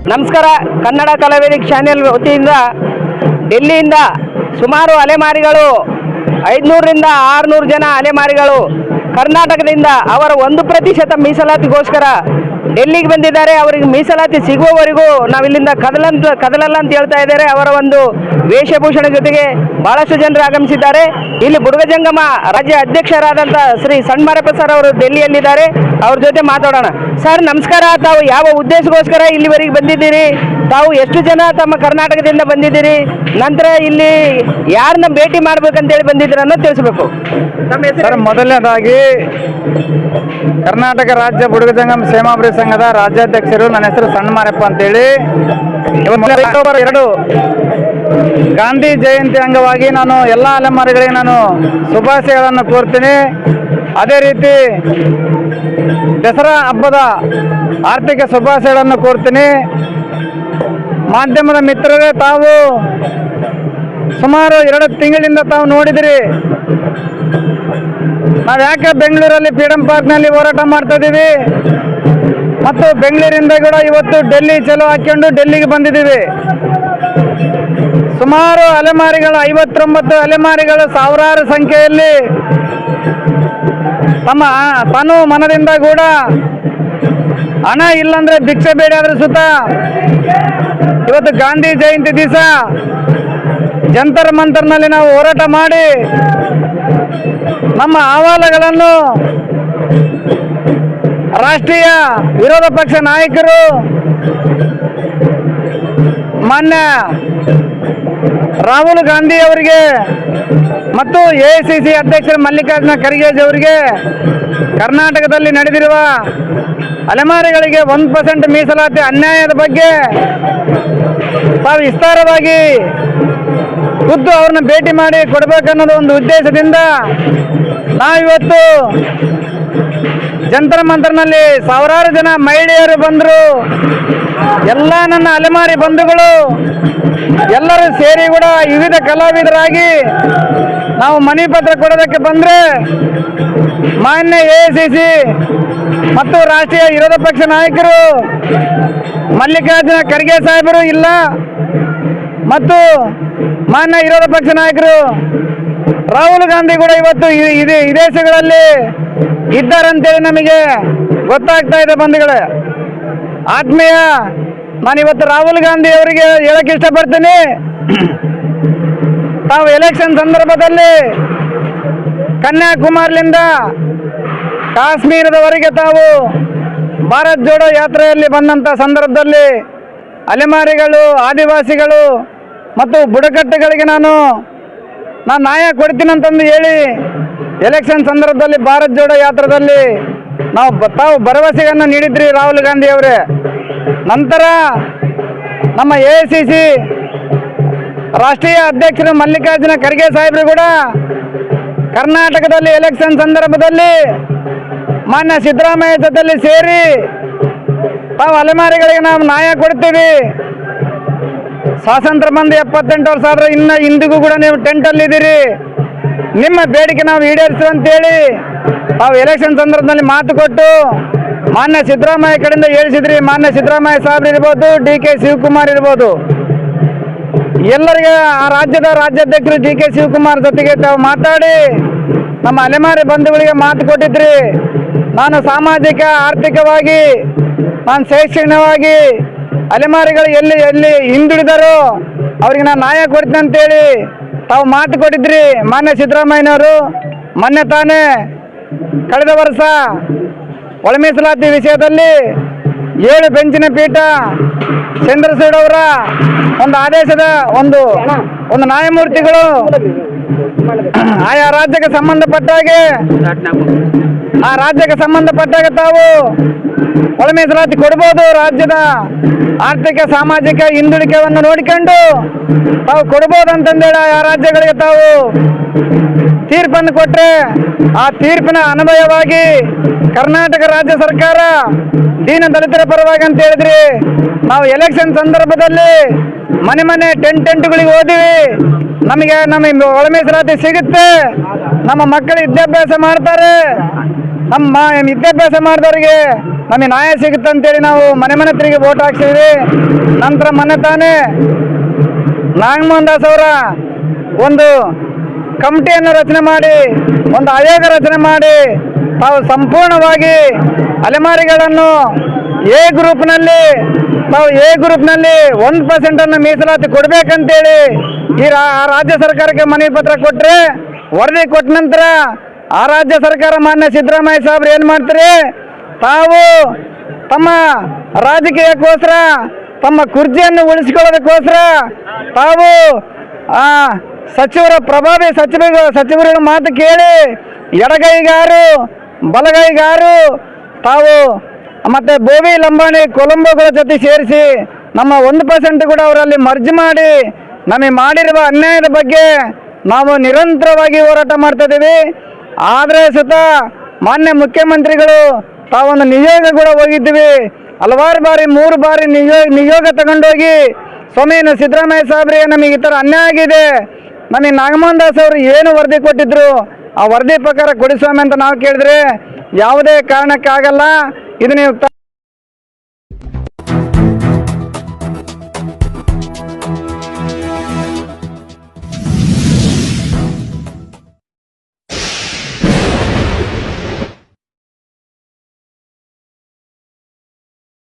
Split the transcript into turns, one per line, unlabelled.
ನಮಸ್ಕಾರ. ಕನ್ನಡ ಕಲಾವೇದಿಕೆ ಚಾನೆಲ್ ವತಿಯಿಂದ ಡೆಲ್ಲಿಯಿಂದ ಸುಮಾರು ಅಲೆಮಾರಿಗಳು 500ರಿಂದ 600 ಜನ ಅಲೆಮಾರಿಗಳು ಕರ್ನಾಟಕದಿಂದ ಅವರ 1% ಮೀಸಲಾತಿಗೋಸ್ಕರ ಡೆಲ್ಲಿಗೆ ಬಂದಿದ್ದಾರೆ. ಅವರಿಗೆ ಮೀಸಲಾತಿ ಸಿಗುವವರೆಗೂ ನಾವಿಲ್ಲಿಂದ ಕದಲಲ್ಲ ಅಂತ ಹೇಳ್ತಾ ಇದ್ದಾರೆ. ಅವರ ಒಂದು ವೇಷಭೂಷಣ ಜೊತೆಗೆ ಬಹಳಷ್ಟು ಜನರು ಆಗಮಿಸಿದ್ದಾರೆ. ಇಲ್ಲಿ ಬುಡಗಜಂಗಮ ರಾಜ್ಯ ಅಧ್ಯಕ್ಷರಾದಂಥ ಶ್ರೀ ಸಣ್ಮಾರಪ್ಪ ಸರ್ ಅವರು ಡೆಲ್ಲಿಯಲ್ಲಿದ್ದಾರೆ. ಅವ್ರ ಜೊತೆ ಮಾತಾಡೋಣ. ಸರ್ ನಮಸ್ಕಾರ. ತಾವು ಯಾವ ಉದ್ದೇಶಕ್ಕೋಸ್ಕರ ಇಲ್ಲಿವರೆಗೆ ಬಂದಿದ್ದೀರಿ? ತಾವು ಎಷ್ಟು ಜನ ತಮ್ಮ ಕರ್ನಾಟಕದಿಂದ ಬಂದಿದ್ದೀರಿ? ನಂತರ ಇಲ್ಲಿ ಯಾರನ್ನ ಭೇಟಿ ಮಾಡ್ಬೇಕಂತೇಳಿ ಬಂದಿದ್ದೀರ ಅನ್ನೋದು ತಿಳಿಸ್ಬೇಕು.
ಸರ್, ಮೊದಲನೇದಾಗಿ ಕರ್ನಾಟಕ ರಾಜ್ಯ ಬುಡಗಜಂಗಮ ಸೇವಾಭಿವೃದ್ಧಿ ಸಂಘದ ರಾಜ್ಯಾಧ್ಯಕ್ಷರು. ನನ್ನ ಹೆಸರು ಸಣ್ಮಾರಪ್ಪ ಅಂತೇಳಿ. ಅಕ್ಟೋಬರ್ 2 ಗಾಂಧಿ ಜಯಂತಿ ಅಂಗವಾಗಿ ನಾನು ಎಲ್ಲ ಅಲೆಮಾರಿಗಳಿಗೆ ನಾನು ಶುಭಾಶಯಗಳನ್ನು ಕೋರ್ತೀನಿ. ಅದೇ ರೀತಿ ದಸರಾ ಹಬ್ಬದ ಆರ್ಥಿಕ ಶುಭಾಶಯಗಳನ್ನು ಕೋರ್ತೀನಿ. ಮಾಧ್ಯಮದ ಮಿತ್ರರೇ, ತಾವು ಸುಮಾರು 2 ತಿಂಗಳಿಂದ ತಾವು ನೋಡಿದಿರಿ ನಾವು ಯಾಕೆ ಬೆಂಗಳೂರಲ್ಲಿ ಫ್ರೀಡಂ ಪಾರ್ಕ್ನಲ್ಲಿ ಹೋರಾಟ ಮಾಡ್ತಾ ಇದ್ದೀವಿ ಮತ್ತು ಬೆಂಗಳೂರಿಂದ ಕೂಡ ಇವತ್ತು ಡೆಲ್ಲಿ ಚಲೋ ಹಾಕ್ಕೊಂಡು ಡೆಲ್ಲಿಗೆ ಬಂದಿದ್ದೀವಿ. ಸುಮಾರು ಅಲೆಮಾರಿಗಳು 59 ಅಲೆಮಾರಿಗಳು ಸಾವಿರಾರು ಸಂಖ್ಯೆಯಲ್ಲಿ ತಮ್ಮ ತನು ಮನದಿಂದ ಕೂಡ ಹಣ ಇಲ್ಲಂದ್ರೆ ಭಿಕ್ಷೆ ಬೇಡ ಆದ್ರೂ ಸುತ್ತ ಇವತ್ತು ಗಾಂಧಿ ಜಯಂತಿ ದಿವಸ ಜಂತರ್ ಮಂತರ್ನಲ್ಲಿ ನಾವು ಹೋರಾಟ ಮಾಡಿ ನಮ್ಮ ಅಹವಾಲುಗಳನ್ನು ರಾಷ್ಟ್ರೀಯ ವಿರೋಧ ಪಕ್ಷ ನಾಯಕರು ಮಾನ್ಯ ರಾಹುಲ್ ಗಾಂಧಿ ಅವರಿಗೆ ಮತ್ತು ಎಐಸಿಸಿ ಅಧ್ಯಕ್ಷರು ಮಲ್ಲಿಕಾರ್ಜುನ ಖರ್ಗೆ ಅವರಿಗೆ ಕರ್ನಾಟಕದಲ್ಲಿ ನಡೆದಿರುವ ಅಲೆಮಾರಿಗಳಿಗೆ 1% ಮೀಸಲಾತಿ ಅನ್ಯಾಯದ ಬಗ್ಗೆ ತಾವು ವಿಸ್ತಾರವಾಗಿ ಖುದ್ದು ಅವ್ರನ್ನ ಭೇಟಿ ಮಾಡಿ ಕೊಡಬೇಕನ್ನೋದು ಒಂದು ಉದ್ದೇಶದಿಂದ ನಾವಿವತ್ತು ಜಂತರ ಮಂತರ್ನಲ್ಲಿ ಸಾವಿರಾರು ಜನ ಮಹಿಳೆಯರು ಬಂದರು. ಎಲ್ಲ ನನ್ನ ಅಲೆಮಾರಿ ಬಂಧುಗಳು ಎಲ್ಲರೂ ಸೇರಿ ಕೂಡ ವಿವಿಧ ಕಲಾವಿದರಾಗಿ ನಾವು ಮನವಿ ಪತ್ರ ಕೊಡೋದಕ್ಕೆ ಬಂದರೆ ಮಾನ್ಯ ಎಐಸಿಸಿ ಮತ್ತು ರಾಷ್ಟ್ರೀಯ ವಿರೋಧ ಪಕ್ಷ ನಾಯಕರು ಮಲ್ಲಿಕಾರ್ಜುನ ಖರ್ಗೆ ಸಾಹೇಬರು ಇಲ್ಲ ಮತ್ತು ಮಾನ್ಯ ವಿರೋಧ ಪಕ್ಷ ನಾಯಕರು ರಾಹುಲ್ ಗಾಂಧಿ ಕೂಡ ಇವತ್ತು ವಿದೇಶಗಳಲ್ಲಿ ಇದ್ದಾರಂತೇಳಿ ನಮಗೆ ಗೊತ್ತಾಗ್ತಾ ಇದೆ. ಬಂಧುಗಳೇ, ಆತ್ಮೀಯ, ನಾನಿವತ್ತು ರಾಹುಲ್ ಗಾಂಧಿ ಅವರಿಗೆ ಹೇಳಕ್ಕೆ ಇಷ್ಟಪಡ್ತೀನಿ, ತಾವು ಎಲೆಕ್ಷನ್ ಸಂದರ್ಭದಲ್ಲಿ ಕನ್ಯಾಕುಮಾರಿಯಿಂದ ಕಾಶ್ಮೀರದವರೆಗೆ ತಾವು ಭಾರತ್ ಜೋಡೋ ಯಾತ್ರೆಯಲ್ಲಿ ಬಂದಂಥ ಸಂದರ್ಭದಲ್ಲಿ ಅಲೆಮಾರಿಗಳು, ಆದಿವಾಸಿಗಳು ಮತ್ತು ಬುಡಕಟ್ಟುಗಳಿಗೆ ನಾನು ನ್ಯಾಯ ಕೊಡ್ತೀನಿ ಅಂತಂದು ಹೇಳಿ ಎಲೆಕ್ಷನ್ ಸಂದರ್ಭದಲ್ಲಿ ಭಾರತ್ ಜೋಡೋ ಯಾತ್ರದಲ್ಲಿ ತಾವು ಭರವಸೆಯನ್ನು ನೀಡಿದ್ರಿ ರಾಹುಲ್ ಗಾಂಧಿ ಅವರೇ. ನಂತರ ನಮ್ಮ ಎಐಸಿಸಿ ರಾಷ್ಟ್ರೀಯ ಅಧ್ಯಕ್ಷರು ಮಲ್ಲಿಕಾರ್ಜುನ ಖರ್ಗೆ ಸಾಹೇಬರು ಕೂಡ ಕರ್ನಾಟಕದಲ್ಲಿ ಎಲೆಕ್ಷನ್ ಸಂದರ್ಭದಲ್ಲಿ ಮಾನ್ಯ ಸಿದ್ದರಾಮಯ್ಯ ಜೊತೆಯಲ್ಲಿ ಸೇರಿ ತಾವು ಅಲೆಮಾರಿಗಳಿಗೆ ನಾವು ನ್ಯಾಯ ಕೊಡ್ತೀವಿ, ಸ್ವಾತಂತ್ರ್ಯ ಬಂದು 78 ವರ್ಷ ಆದ್ರೆ ಇನ್ನು ಇಂದಿಗೂ ಕೂಡ ನೀವು ಟೆಂಟಲ್ಲಿದ್ದೀರಿ, ನಿಮ್ಮ ಬೇಡಿಕೆ ನಾವು ಈಡೇರಿಸ್ತೀವಿ ಅಂತೇಳಿ ತಾವು ಎಲೆಕ್ಷನ್ ಸಂದರ್ಭದಲ್ಲಿ ಮಾತು ಕೊಟ್ಟು ಮಾನ್ಯ ಸಿದ್ದರಾಮಯ್ಯ ಕಡೆಯಿಂದ ಹೇಳಿಸಿದ್ರಿ. ಮಾನ್ಯ ಸಿದ್ದರಾಮಯ್ಯ ಸಾಹೇಬ್ರು ಇರ್ಬೋದು, DK ಶಿವಕುಮಾರ್ ಇರ್ಬೋದು, ಎಲ್ಲರಿಗೆ ಆ ರಾಜ್ಯದ ರಾಜ್ಯಾಧ್ಯಕ್ಷರು DK ಶಿವಕುಮಾರ್ ಜೊತೆಗೆ ತಾವು ಮಾತಾಡಿ ನಮ್ಮ ಅಲೆಮಾರಿ ಬಂಧುಗಳಿಗೆ ಮಾತು ಕೊಟ್ಟಿದ್ರಿ. ನಾನು ಸಾಮಾಜಿಕ ಆರ್ಥಿಕವಾಗಿ, ನಾನು ಶೈಕ್ಷಣಿಕವಾಗಿ ಅಲೆಮಾರಿಗಳು ಎಲ್ಲಿ ಎಲ್ಲಿ ಹಿಂದುಳಿದಾರೋ ಅವ್ರಿಗೆ ನಾನು ನ್ಯಾಯ ಕೊಡ್ತೀನಿ ಅಂತೇಳಿ ತಾವು ಮಾತು ಕೊಟ್ಟಿದ್ರಿ ಮಾನ್ಯ ಸಿದ್ದರಾಮಯ್ಯನವರು. ಮೊನ್ನೆ ತಾನೇ ಕಳೆದ ವರ್ಷ ಒಳ ಮೀಸಲಾತಿ ವಿಷಯದಲ್ಲಿ 7 ಬೆಂಚಿನ ಪೀಠ ಚಂದ್ರಚೂಡ್ ಅವರ ಒಂದು ಆದೇಶದ ಒಂದು ನ್ಯಾಯಮೂರ್ತಿಗಳು ಆಯಾ ರಾಜ್ಯಕ್ಕೆ ಸಂಬಂಧಪಟ್ಟಾಗೆ ತಾವು ಒಳ ಮೀಸಲಾತಿ ಕೊಡ್ಬೋದು, ರಾಜ್ಯದ ಆರ್ಥಿಕ ಸಾಮಾಜಿಕ ಹಿಂದುಳಿಕೆಯನ್ನು ನೋಡಿಕೊಂಡು ತಾವು ಕೊಡ್ಬೋದು ಅಂತಂದೇಳಿ ಆಯಾ ರಾಜ್ಯಗಳಿಗೆ ತಾವು ತೀರ್ಪನ್ನು ಕೊಟ್ಟರೆ ಆ ತೀರ್ಪಿನ ಅನ್ವಯವಾಗಿ ಕರ್ನಾಟಕ ರಾಜ್ಯ ಸರ್ಕಾರ ದೀನ ದಲಿತರ ಪರವಾಗಿ ಅಂತ ಹೇಳಿದ್ರಿ. ನಾವು ಎಲೆಕ್ಷನ್ ಸಂದರ್ಭದಲ್ಲಿ ಮನೆ ಟೆಂಟ್ಗಳಿಗೆ ಹೋದಿವಿ, ನಮಗೆ ಒಳ ಮೀಸಲಾತಿ ಸಿಗುತ್ತೆ, ನಮ್ಮ ಮಕ್ಕಳು ವಿದ್ಯಾಭ್ಯಾಸ ಮಾಡ್ತಾರೆ, ನಮ್ಮ ವಿದ್ಯಾಭ್ಯಾಸ ಮಾಡಿದವರಿಗೆ ನಮಗೆ ನ್ಯಾಯ ಸಿಗುತ್ತೆ ಅಂತೇಳಿ ನಾವು ಮನೆ ಮನೆ ತಿರುಗಿ ವೋಟ್ ಹಾಕ್ಸಿದ್ವಿ. ನಂತರ ಮೊನ್ನೆ ತಾನೇ ನಾಗಮೋಹನ್ ದಾಸ್ ಅವರ ಒಂದು ಕಮಿಟಿಯನ್ನು ರಚನೆ ಮಾಡಿ, ಒಂದು ಆಯೋಗ ರಚನೆ ಮಾಡಿ, ತಾವು ಸಂಪೂರ್ಣವಾಗಿ ಅಲೆಮಾರಿಗಳನ್ನು ಎ ಗ್ರೂಪ್ನಲ್ಲಿ 1% ಮೀಸಲಾತಿ ಕೊಡಬೇಕಂತೇಳಿ ರಾಜ್ಯ ಸರ್ಕಾರಕ್ಕೆ ಮನವಿ ಪತ್ರ ಕೊಟ್ಟರೆ, ವರದಿ ಕೊಟ್ಟ ನಂತರ ಆ ರಾಜ್ಯ ಸರ್ಕಾರ ಮಾನ್ಯ ಸಿದ್ದರಾಮಯ್ಯ ಸಾಹೇಬ್ರು ಏನು ಮಾಡ್ತಾರೆ, ತಾವು ತಮ್ಮ ರಾಜಕೀಯಕ್ಕೋಸ್ಕರ, ತಮ್ಮ ಕುರ್ಚಿಯನ್ನು ಉಳಿಸಿಕೊಳ್ಳೋದಕ್ಕೋಸ್ಕರ ತಾವು ಸಚಿವರ ಪ್ರಭಾವಿ ಸಚಿವರ ಮಾತು ಕೇಳಿ ಎಡಗೈಗಾರು ಬಲಗೈಗಾರು ತಾವು ಮತ್ತು ಬೋವಿ ಲಂಬಾಣಿ ಕೊಲಂಬೋಗಳ ಜೊತೆ ಸೇರಿಸಿ ನಮ್ಮ 1% ಕೂಡ ಅವರಲ್ಲಿ ಮರ್ಜ್ ಮಾಡಿ ನಮಗೆ ಮಾಡಿರುವ ಅನ್ಯಾಯದ ಬಗ್ಗೆ ನಾವು ನಿರಂತರವಾಗಿ ಹೋರಾಟ ಮಾಡ್ತಾ ಇದ್ದೀವಿ. ಆದರೆ ಸುತ ಮಾನ್ಯ ಮುಖ್ಯಮಂತ್ರಿಗಳು ತಾವೊಂದು ನಿಯೋಗ ಕೂಡ ಹೋಗಿದ್ದೀವಿ, ಹಲವಾರು ಬಾರಿ 3 ಬಾರಿ ನಿಯೋಗ ತಗೊಂಡೋಗಿ ಸ್ವಾಮಿ ಸಿದ್ದರಾಮಯ್ಯ ಸಾಹೇಬ್ರಿಗೆ ನಮಗೆ ಈ ಥರ ಅನ್ಯಾಯ ಆಗಿದೆ, ನಮಗೆ ನಾಗಮೋಹನ್ ದಾಸ್ ಅವರು ಏನು ವರದಿ ಕೊಟ್ಟಿದ್ರು ಆ ವರದಿ ಪ್ರಕಾರ ಕೊಡಿ ಸ್ವಾಮಿ ಅಂತ ನಾವು ಕೇಳಿದ್ರೆ ಯಾವುದೇ ಕಾರಣಕ್ಕಾಗಲ್ಲ, ಇದು ನೀವು